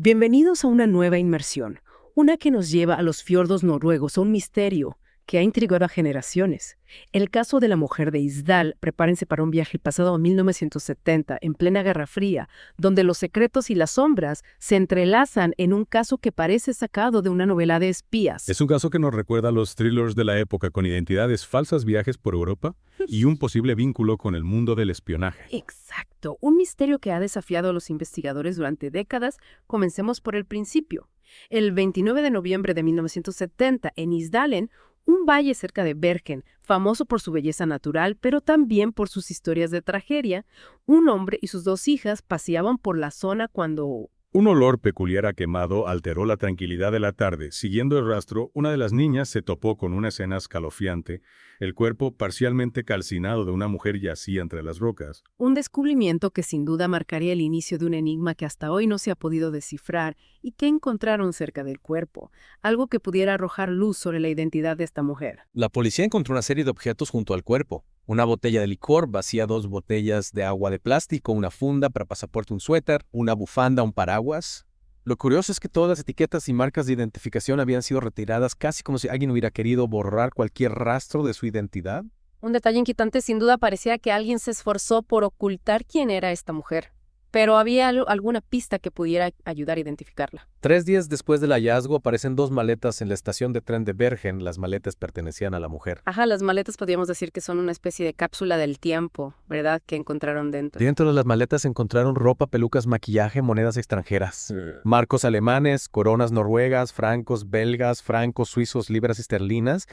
Bienvenidos a una nueva inmersión, una que nos lleva a los fiordos noruegos, a un misterio que ha intrigado a generaciones. El caso de la mujer de Isdal, prepárense para un viaje al pasado a 1970, en plena Guerra Fría, donde los secretos y las sombras se entrelazan en un caso que parece sacado de una novela de espías. Es un caso que nos recuerda a los thrillers de la época con identidades falsas, viajes por Europa y un posible vínculo con el mundo del espionaje. Exacto, un misterio que ha desafiado a los investigadores durante décadas. Comencemos por el principio. El 29 de noviembre de 1970, en Isdalen, un valle cerca de Bergen, famoso por su belleza natural, pero también por sus historias de tragedia, un hombre y sus dos hijas paseaban por la zona cuando... Un olor peculiar a quemado alteró la tranquilidad de la tarde. Siguiendo el rastro, una de las niñas se topó con una escena escalofriante. El cuerpo parcialmente calcinado de una mujer yacía entre las rocas. Un descubrimiento que sin duda marcaría el inicio de un enigma que hasta hoy no se ha podido descifrar y que encontraron cerca del cuerpo, algo que pudiera arrojar luz sobre la identidad de esta mujer. La policía encontró una serie de objetos junto al cuerpo. Una botella de licor, vacía 2 botellas de agua de plástico, una funda para pasaporte, un suéter, una bufanda, un paraguas. Lo curioso es que todas las etiquetas y marcas de identificación habían sido retiradas casi como si alguien hubiera querido borrar cualquier rastro de su identidad. Un detalle inquietante, sin duda, parecía que alguien se esforzó por ocultar quién era esta mujer. Pero había alguna pista que pudiera ayudar a identificarla. 3 días después del hallazgo aparecen 2 maletas en la estación de tren de Bergen. Las maletas pertenecían a la mujer. Ajá, las maletas podríamos decir que son una especie de cápsula del tiempo, ¿verdad? Que encontraron dentro. Dentro de las maletas encontraron ropa, pelucas, maquillaje, monedas extranjeras. Marcos alemanes, coronas noruegas, francos belgas, francos suizos, libras esterlinas.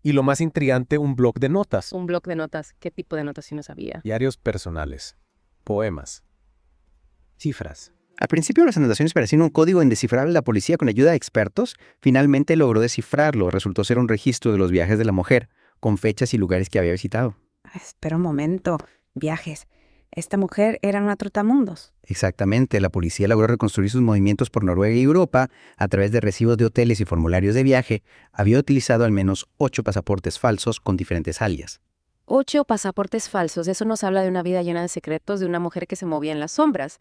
Y lo más intrigante, un bloc de notas. Un bloc de notas. ¿Qué tipo de anotaciones había? Diarios personales. Poemas. Cifras. Al principio las anotaciones parecían un código indescifrable. La policía, con ayuda de expertos, finalmente logró descifrarlo. Resultó ser un registro de los viajes de la mujer, con fechas y lugares que había visitado. Espera un momento. Viajes. Esta mujer era una trotamundos. Exactamente, la policía logró reconstruir sus movimientos por Noruega y Europa a través de recibos de hoteles y formularios de viaje. Había utilizado al menos 8 pasaportes falsos con diferentes alias. 8 pasaportes falsos. Eso nos habla de una vida llena de secretos, de una mujer que se movía en las sombras.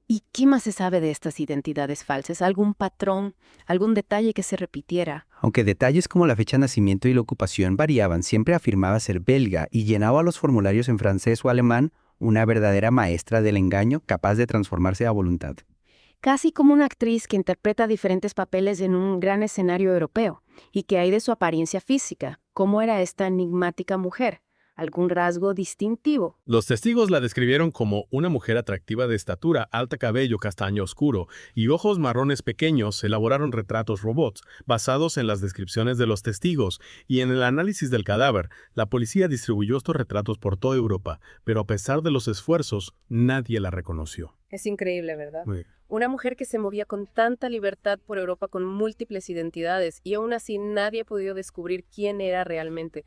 ¿Y qué más se sabe de estas identidades falsas? ¿Algún patrón? ¿Algún detalle que se repitiera? Aunque detalles como la fecha de nacimiento y la ocupación variaban, siempre afirmaba ser belga y llenaba los formularios en francés o alemán, una verdadera maestra del engaño capaz de transformarse a voluntad. Casi como una actriz que interpreta diferentes papeles en un gran escenario europeo. ¿Y qué hay de su apariencia física? ¿Cómo era esta enigmática mujer? ¿Algún rasgo distintivo? Los testigos la describieron como una mujer atractiva de estatura, alta, cabello castaño oscuro y ojos marrones pequeños. Elaboraron retratos robots basados en las descripciones de los testigos y en el análisis del cadáver. La policía distribuyó estos retratos por toda Europa, pero a pesar de los esfuerzos, nadie la reconoció. Es increíble, ¿verdad? Sí. Una mujer que se movía con tanta libertad por Europa con múltiples identidades y aún así nadie ha podido descubrir quién era realmente.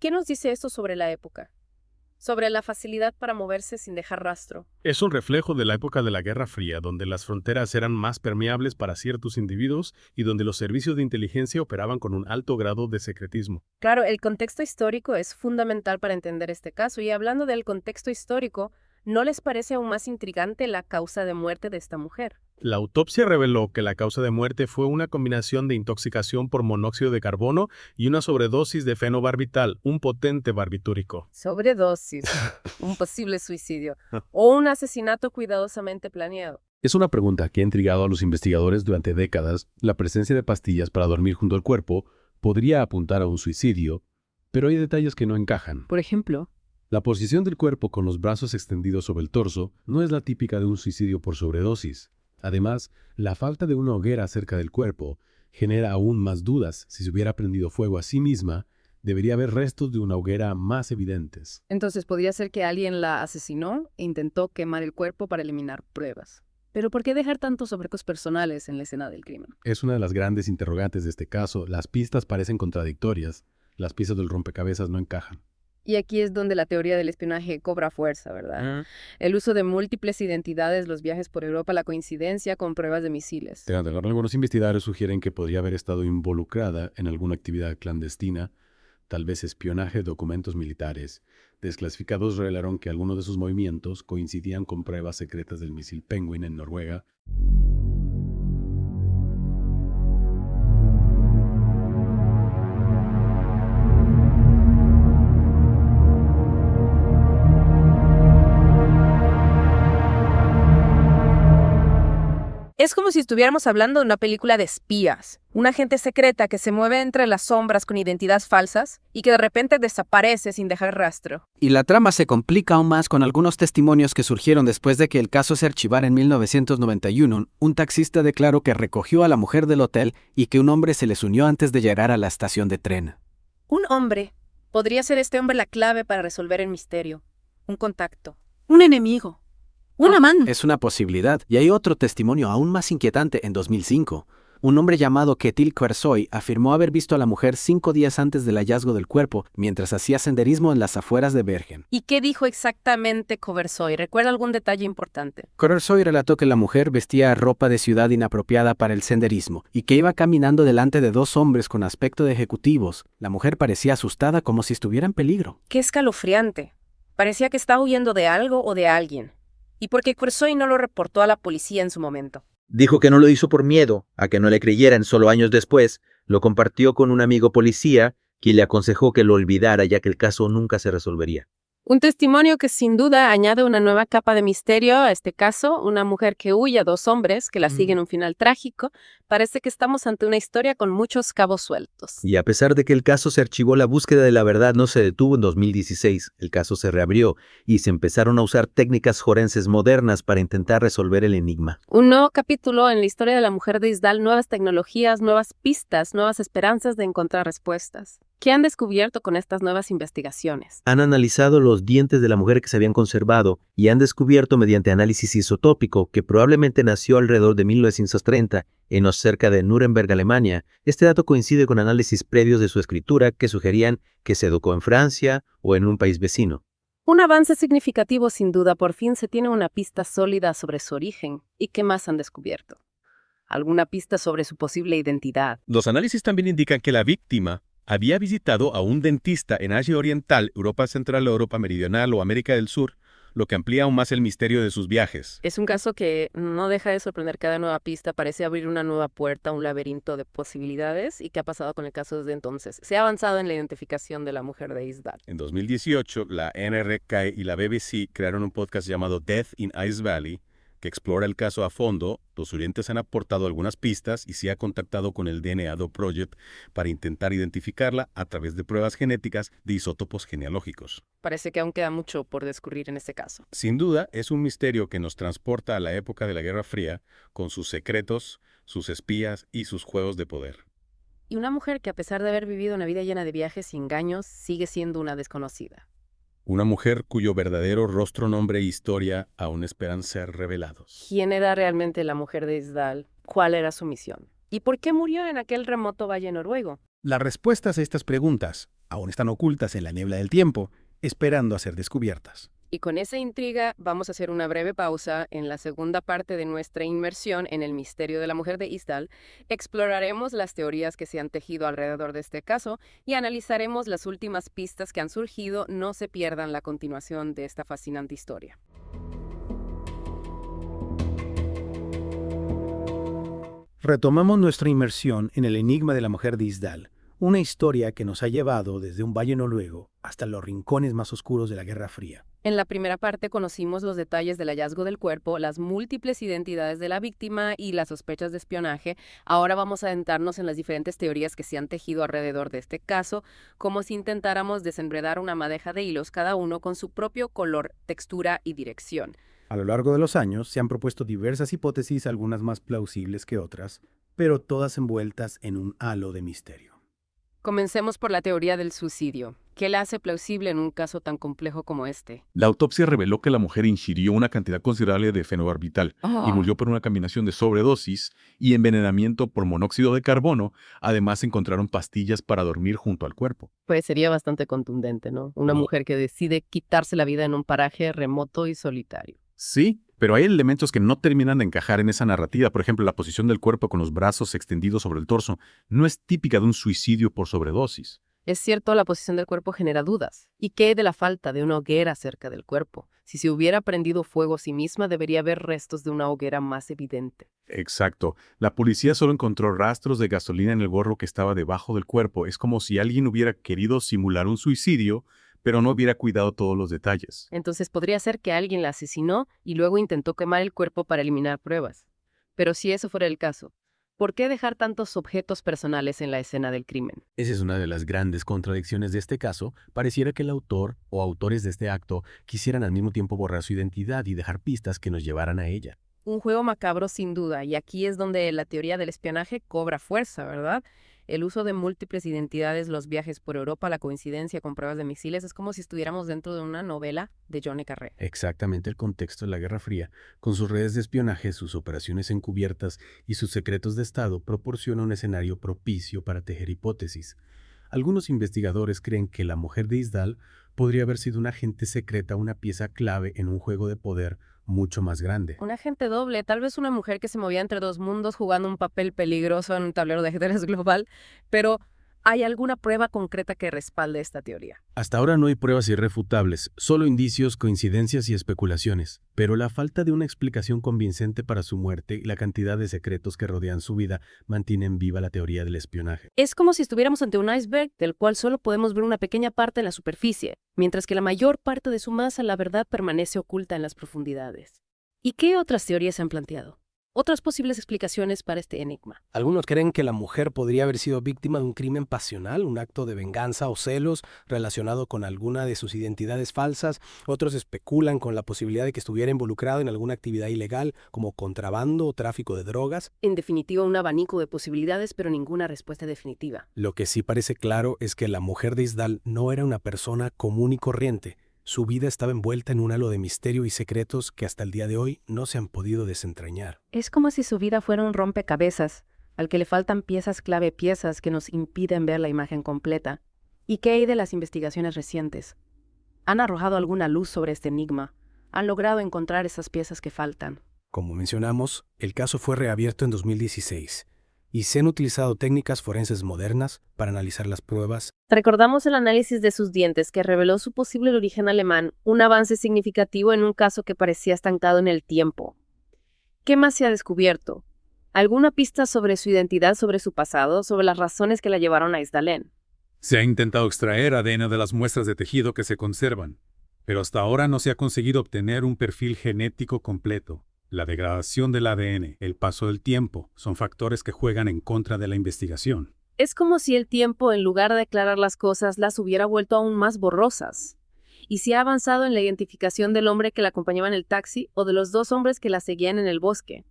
¿Qué nos dice esto sobre la época? Sobre la facilidad para moverse sin dejar rastro. Es un reflejo de la época de la Guerra Fría, donde las fronteras eran más permeables para ciertos individuos y donde los servicios de inteligencia operaban con un alto grado de secretismo. Claro, el contexto histórico es fundamental para entender este caso. Y hablando del contexto histórico, ¿no les parece aún más intrigante la causa de muerte de esta mujer? La autopsia reveló que la causa de muerte fue una combinación de intoxicación por monóxido de carbono y una sobredosis de fenobarbital, un potente barbitúrico. Sobredosis, un posible suicidio o un asesinato cuidadosamente planeado. Es una pregunta que ha intrigado a los investigadores durante décadas. La presencia de pastillas para dormir junto al cuerpo podría apuntar a un suicidio, pero hay detalles que no encajan. Por ejemplo, La posición del cuerpo con los brazos extendidos sobre el torso no es la típica de un suicidio por sobredosis. Además, la falta de una hoguera cerca del cuerpo genera aún más dudas. Si se hubiera prendido fuego a sí misma, debería haber restos de una hoguera más evidentes. entonces podría ser que alguien la asesinó e intentó quemar el cuerpo para eliminar pruebas. Pero ¿por qué dejar tantos objetos personales en la escena del crimen? Es una de las grandes interrogantes de este caso. Las pistas parecen contradictorias. Las piezas del rompecabezas no encajan. Y aquí es donde la teoría del espionaje cobra fuerza, ¿verdad? El uso de múltiples identidades, los viajes por Europa, la coincidencia con pruebas de misiles. Algunos investigadores sugieren que podría haber estado involucrada en alguna actividad clandestina, tal vez espionaje de documentos militares. Desclasificados revelaron que algunos de sus movimientos coincidían con pruebas secretas del misil Penguin en Noruega. Es como si estuviéramos hablando de una película de espías. Una agente secreta que se mueve entre las sombras con identidades falsas y que de repente desaparece sin dejar rastro. Y la trama se complica aún más con algunos testimonios que surgieron después de que el caso se archivara en 1991. Un taxista declaró que recogió a la mujer del hotel y que un hombre se les unió antes de llegar a la estación de tren. Un hombre. ¿Podría ser este hombre la clave para resolver el misterio? Un contacto. Un enemigo. Un amante. Es una posibilidad. Y hay otro testimonio aún más inquietante en 2005. Un hombre llamado Ketil Quersoy afirmó haber visto a la mujer 5 días antes del hallazgo del cuerpo, mientras hacía senderismo en las afueras de Bergen. ¿Y qué dijo exactamente Quersoy? ¿Recuerda algún detalle importante? Quersoy relató que la mujer vestía ropa de ciudad inapropiada para el senderismo y que iba caminando delante de 2 hombres con aspecto de ejecutivos. La mujer parecía asustada, como si estuviera en peligro. Qué escalofriante. Parecía que estaba huyendo de algo o de alguien. ¿Y por qué Quersoy no lo reportó a la policía en su momento? Dijo que no lo hizo por miedo a que no le creyeran. Solo años después lo compartió con un amigo policía, quien le aconsejó que lo olvidara, ya que el caso nunca se resolvería. Un testimonio que sin duda añade una nueva capa de misterio a este caso, una mujer que huye a 2 hombres que la siguen un final trágico. Parece que estamos ante una historia con muchos cabos sueltos. Y a pesar de que el caso se archivó, la búsqueda de la verdad no se detuvo en 2016. El caso se reabrió y se empezaron a usar técnicas forenses modernas para intentar resolver el enigma. Un nuevo capítulo en la historia de la mujer de Isdal, nuevas tecnologías, nuevas pistas, nuevas esperanzas de encontrar respuestas. ¿Qué han descubierto con estas nuevas investigaciones? Han analizado los dientes de la mujer que se habían conservado y han descubierto mediante análisis isotópico que probablemente nació alrededor de 1930 en o cerca de Nuremberg, Alemania. Este dato coincide con análisis previos de su escritura que sugerían que se educó en Francia o en un país vecino. Un avance significativo sin duda, por fin se tiene una pista sólida sobre su origen. ¿Y qué más han descubierto? ¿Alguna pista sobre su posible identidad? Los análisis también indican que la víctima había visitado a un dentista en Asia Oriental, Europa Central, Europa Meridional o América del Sur, lo que amplía aún más el misterio de sus viajes. Es un caso que no deja de sorprender. Cada nueva pista parece abrir una nueva puerta, un laberinto de posibilidades. ¿Y qué ha pasado con el caso desde entonces? Se ha avanzado en la identificación de la mujer de Isdal. En 2018, la NRK y la BBC crearon un podcast llamado Death in Ice Valley, que explora el caso a fondo. Los oyentes han aportado algunas pistas y se ha contactado con el DNA Project para intentar identificarla a través de pruebas genéticas de isótopos genealógicos. Parece que aún queda mucho por descubrir en este caso. Sin duda, es un misterio que nos transporta a la época de la Guerra Fría, con sus secretos, sus espías y sus juegos de poder. Y una mujer que, a pesar de haber vivido una vida llena de viajes y engaños, sigue siendo una desconocida. Una mujer cuyo verdadero rostro, nombre e historia aún esperan ser revelados. ¿Quién era realmente la mujer de Isdal? ¿Cuál era su misión? ¿Y por qué murió en aquel remoto valle noruego? Las respuestas a estas preguntas aún están ocultas en la niebla del tiempo, esperando a ser descubiertas. Y con esa intriga vamos a hacer una breve pausa. En la segunda parte de nuestra inmersión en el misterio de la mujer de Isdal, exploraremos las teorías que se han tejido alrededor de este caso y analizaremos las últimas pistas que han surgido. No se pierdan la continuación de esta fascinante historia. Retomamos nuestra inmersión en el enigma de la mujer de Isdal, una historia que nos ha llevado desde un valle noruego hasta los rincones más oscuros de la Guerra Fría. En la primera parte conocimos los detalles del hallazgo del cuerpo, las múltiples identidades de la víctima y las sospechas de espionaje. Ahora vamos a adentrarnos en las diferentes teorías que se han tejido alrededor de este caso, como si intentáramos desenredar una madeja de hilos, cada uno con su propio color, textura y dirección. A lo largo de los años se han propuesto diversas hipótesis, algunas más plausibles que otras, pero todas envueltas en un halo de misterio. Comencemos por la teoría del suicidio. ¿Qué la hace plausible en un caso tan complejo como este? La autopsia reveló que la mujer ingirió una cantidad considerable de fenobarbital y murió por una combinación de sobredosis y envenenamiento por monóxido de carbono. Además, encontraron pastillas para dormir junto al cuerpo. Pues sería bastante contundente, ¿no? Una mujer que decide quitarse la vida en un paraje remoto y solitario. Sí, pero hay elementos que no terminan de encajar en esa narrativa. Por ejemplo, la posición del cuerpo con los brazos extendidos sobre el torso no es típica de un suicidio por sobredosis. Es cierto, la posición del cuerpo genera dudas. ¿Y qué hay de la falta de una hoguera cerca del cuerpo? Si se hubiera prendido fuego a sí misma, debería haber restos de una hoguera más evidente. Exacto. La policía solo encontró rastros de gasolina en el gorro que estaba debajo del cuerpo. Es como si alguien hubiera querido simular un suicidio, pero no hubiera cuidado todos los detalles. Entonces podría ser que alguien la asesinó y luego intentó quemar el cuerpo para eliminar pruebas. Pero si eso fuera el caso, ¿por qué dejar tantos objetos personales en la escena del crimen? Esa es una de las grandes contradicciones de este caso. Pareciera que el autor o autores de este acto quisieran al mismo tiempo borrar su identidad y dejar pistas que nos llevaran a ella. Un juego macabro sin duda, y aquí es donde la teoría del espionaje cobra fuerza, ¿verdad? El uso de múltiples identidades, los viajes por Europa, la coincidencia con pruebas de misiles, es como si estuviéramos dentro de una novela de John le Carré. Exactamente el contexto de la Guerra Fría, con sus redes de espionaje, sus operaciones encubiertas y sus secretos de Estado, proporciona un escenario propicio para tejer hipótesis. Algunos investigadores creen que la mujer de Isdal podría haber sido una agente secreta, una pieza clave en un juego de poder mucho más grande. Un agente doble, tal vez una mujer que se movía entre dos mundos jugando un papel peligroso en un tablero de ajedrez global, pero ¿hay alguna prueba concreta que respalde esta teoría? Hasta ahora no hay pruebas irrefutables, solo indicios, coincidencias y especulaciones, pero la falta de una explicación convincente para su muerte y la cantidad de secretos que rodean su vida mantienen viva la teoría del espionaje. Es como si estuviéramos ante un iceberg del cual solo podemos ver una pequeña parte en la superficie, mientras que la mayor parte de su masa, la verdad, permanece oculta en las profundidades. ¿Y qué otras teorías se han planteado? Otras posibles explicaciones para este enigma. Algunos creen que la mujer podría haber sido víctima de un crimen pasional, un acto de venganza o celos relacionado con alguna de sus identidades falsas. Otros especulan con la posibilidad de que estuviera involucrado en alguna actividad ilegal, como contrabando o tráfico de drogas. En definitiva, un abanico de posibilidades, pero ninguna respuesta definitiva. Lo que sí parece claro es que la mujer de Isdal no era una persona común y corriente. Su vida estaba envuelta en un halo de misterio y secretos que hasta el día de hoy no se han podido desentrañar. Es como si su vida fuera un rompecabezas, al que le faltan piezas clave, piezas que nos impiden ver la imagen completa. ¿Y qué hay de las investigaciones recientes? ¿Han arrojado alguna luz sobre este enigma? ¿Han logrado encontrar esas piezas que faltan? Como mencionamos, el caso fue reabierto en 2016. Y se han utilizado técnicas forenses modernas para analizar las pruebas. Recordamos el análisis de sus dientes que reveló su posible origen alemán, un avance significativo en un caso que parecía estancado en el tiempo. ¿Qué más se ha descubierto? ¿Alguna pista sobre su identidad, sobre su pasado, sobre las razones que la llevaron a Isdalen? Se ha intentado extraer ADN de las muestras de tejido que se conservan, pero hasta ahora no se ha conseguido obtener un perfil genético completo. La degradación del ADN, el paso del tiempo, son factores que juegan en contra de la investigación. Es como si el tiempo, en lugar de aclarar las cosas, las hubiera vuelto aún más borrosas. ¿Y si ha avanzado en la identificación del hombre que la acompañaba en el taxi o de los dos hombres que la seguían en el bosque?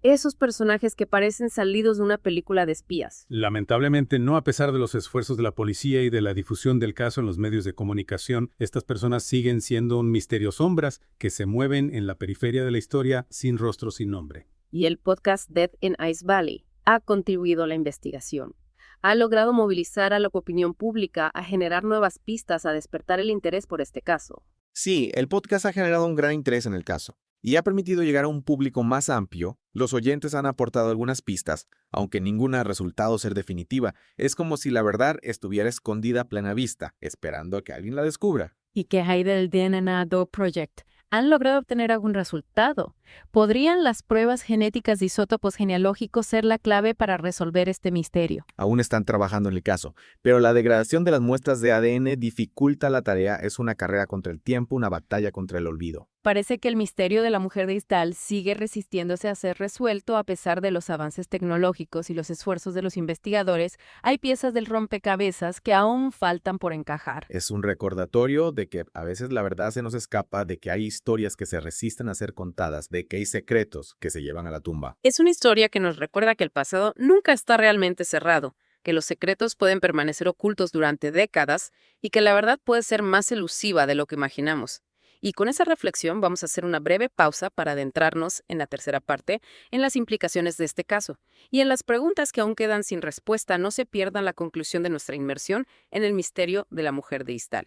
Esos personajes que parecen salidos de una película de espías. Lamentablemente, no a pesar de los esfuerzos de la policía y de la difusión del caso en los medios de comunicación, estas personas siguen siendo un misterio sombras que se mueven en la periferia de la historia sin rostro, sin nombre. Y el podcast Death in Ice Valley ha contribuido a la investigación. Ha logrado movilizar a la opinión pública, a generar nuevas pistas, a despertar el interés por este caso. Sí, el podcast ha generado un gran interés en el caso y ha permitido llegar a un público más amplio. Los oyentes han aportado algunas pistas, aunque ninguna ha resultado ser definitiva. Es como si la verdad estuviera escondida a plena vista, esperando a que alguien la descubra. ¿Y qué hay del DNA Doe Project? ¿Han logrado obtener algún resultado? ¿Podrían las pruebas genéticas de isótopos genealógicos ser la clave para resolver este misterio? Aún están trabajando en el caso, pero la degradación de las muestras de ADN dificulta la tarea. Es una carrera contra el tiempo, una batalla contra el olvido. Parece que el misterio de la mujer de Isdal sigue resistiéndose a ser resuelto a pesar de los avances tecnológicos y los esfuerzos de los investigadores. Hay piezas del rompecabezas que aún faltan por encajar. Es un recordatorio de que a veces la verdad se nos escapa, de que hay historias que se resisten a ser contadas, de que hay secretos que se llevan a la tumba. Es una historia que nos recuerda que el pasado nunca está realmente cerrado, que los secretos pueden permanecer ocultos durante décadas y que la verdad puede ser más elusiva de lo que imaginamos. Y con esa reflexión vamos a hacer una breve pausa para adentrarnos en la tercera parte, en las implicaciones de este caso y en las preguntas que aún quedan sin respuesta. No se pierdan la conclusión de nuestra inmersión en el misterio de la mujer de Isdal.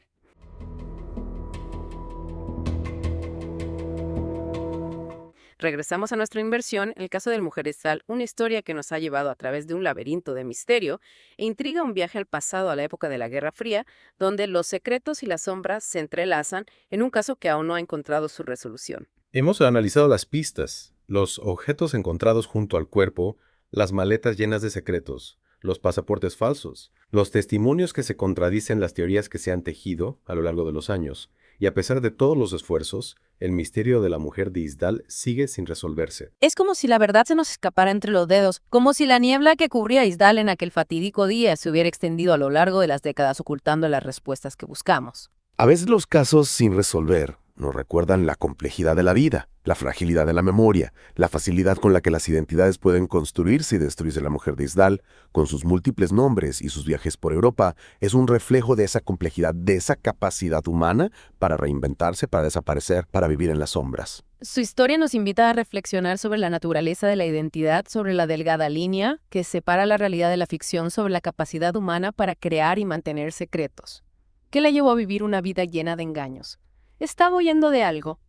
Regresamos a nuestra inversión, el caso del Mujer Isdal, una historia que nos ha llevado a través de un laberinto de misterio e intriga, un viaje al pasado, a la época de la Guerra Fría, donde los secretos y las sombras se entrelazan en un caso que aún no ha encontrado su resolución. Hemos analizado las pistas, los objetos encontrados junto al cuerpo, las maletas llenas de secretos, los pasaportes falsos, los testimonios que se contradicen, las teorías que se han tejido a lo largo de los años. Y a pesar de todos los esfuerzos, El misterio de la mujer de Isdal sigue sin resolverse. Es como si la verdad se nos escapara entre los dedos, como si la niebla que cubría a Isdal en aquel fatídico día se hubiera extendido a lo largo de las décadas ocultando las respuestas que buscamos. A veces los casos sin resolver nos recuerdan la complejidad de la vida, la fragilidad de la memoria, la facilidad con la que las identidades pueden construirse y destruirse. La mujer de Isdal, con sus múltiples nombres y sus viajes por Europa, es un reflejo de esa complejidad, de esa capacidad humana para reinventarse, para desaparecer, para vivir en las sombras. Su historia nos invita a reflexionar sobre la naturaleza de la identidad, sobre la delgada línea que separa la realidad de la ficción, sobre la capacidad humana para crear y mantener secretos. ¿Qué la llevó a vivir una vida llena de engaños? ¿Estaba huyendo de algo?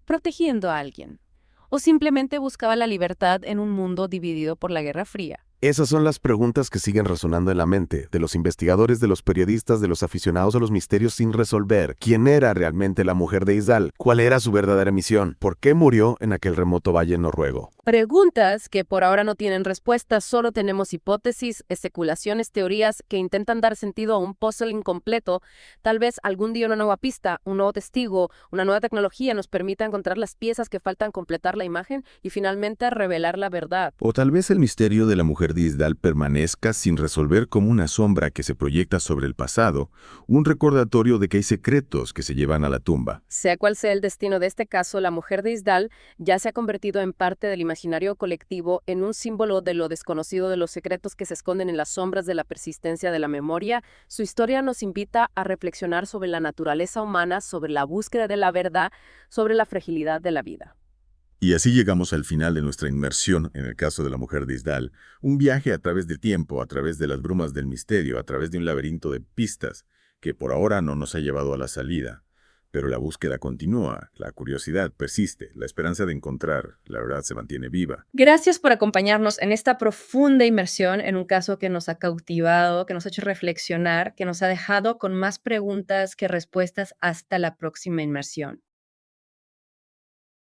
¿Protegiendo a alguien? ¿O simplemente buscaba la libertad en un mundo dividido por la Guerra Fría? Esas son las preguntas que siguen resonando en la mente de los investigadores, de los periodistas, de los aficionados a los misterios sin resolver. ¿Quién era realmente la mujer de Isdal? ¿Cuál era su verdadera misión? ¿Por qué murió en aquel remoto valle noruego? Preguntas que por ahora no tienen respuestas, solo tenemos hipótesis, especulaciones, teorías que intentan dar sentido a un puzzle incompleto. Tal vez algún día una nueva pista, un nuevo testigo, una nueva tecnología nos permita encontrar las piezas que faltan completar la imagen y finalmente revelar la verdad. O tal vez el misterio de la mujer de Isdal permanezca sin resolver como una sombra que se proyecta sobre el pasado, un recordatorio de que hay secretos que se llevan a la tumba. Sea cual sea el destino de este caso, la mujer de Isdal ya se ha convertido en parte del imaginario colectivo, en un símbolo de lo desconocido, de los secretos que se esconden en las sombras de la persistencia de la memoria. Su historia nos invita a reflexionar sobre la naturaleza humana, sobre la búsqueda de la verdad, sobre la fragilidad de la vida. Y así llegamos al final de nuestra inmersión en el caso de la mujer de Isdal, un viaje a través del tiempo, a través de las brumas del misterio, a través de un laberinto de pistas que por ahora no nos ha llevado a la salida. Pero la búsqueda continúa, la curiosidad persiste, la esperanza de encontrar la verdad se mantiene viva. Gracias por acompañarnos en esta profunda inmersión en un caso que nos ha cautivado, que nos ha hecho reflexionar, que nos ha dejado con más preguntas que respuestas. Hasta la próxima inmersión.